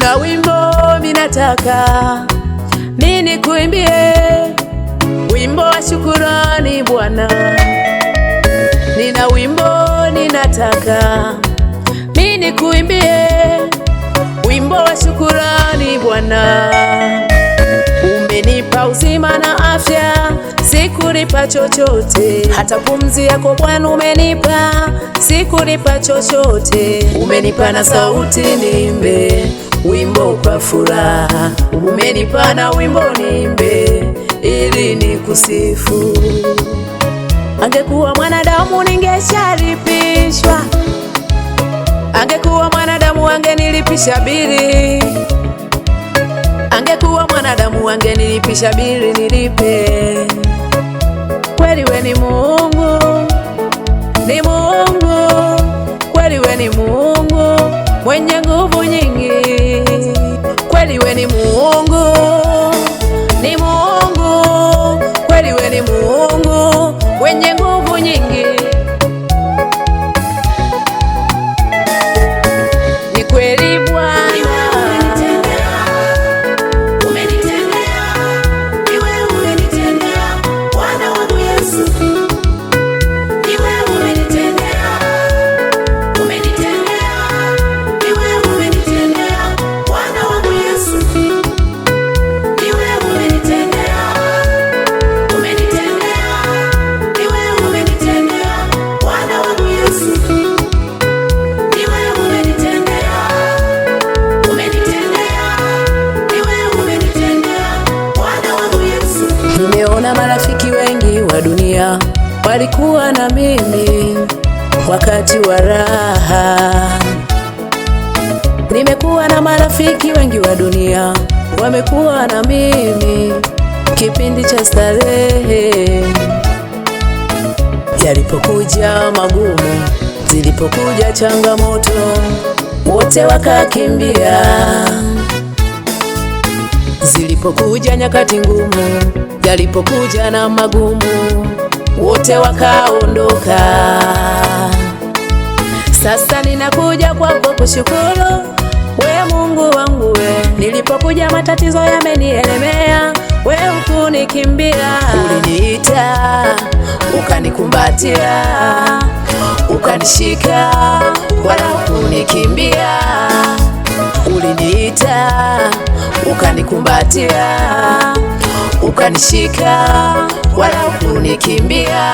Kuna wimbo minataka nini kuimbie, wimbo wa shukurani Bwana. Nina wimbo ninataka nini kuimbie, wimbo wa shukurani Bwana. Umenipa uzima na afya, sikunipa chochote. Hata pumzi yako Bwana umenipa, sikunipa chochote. Umenipa na sauti niimbe wimbo kwa furaha, umenipa na wimbo niimbe ili nikusifu. Angekuwa mwanadamu ningesharipishwa, angekuwa mwanadamu angenilipisha bili, angekuwa mwanadamu angenilipisha bili nilipe. Kweli we ni Mungu, ni Mungu, kweli we ni Mungu mwenye nguvu nyingi. Kweli we ni Mungu, ni Mungu, kweli we ni Mungu mwenye nguvu nyingi. Ni kweli Bwana, nimeona marafiki wengi wa dunia walikuwa na mimi wakati wa raha. Nimekuwa na marafiki wengi wa dunia wamekuwa na mimi kipindi cha starehe. Yalipokuja magumu, zilipokuja changamoto, wote wakakimbia. Zilipokuja nyakati ngumu, yalipokuja na magumu, wote wakaondoka. Sasa ninakuja kwako kushukuru, we Mungu wangu we. Nilipokuja matatizo yamenielemea, we hukunikimbia. Uliniita, ukanikumbatia, ukanishika, wala hukunikimbia. Uliniita, ukanikumbatia, ukanishika, wala hukunikimbia.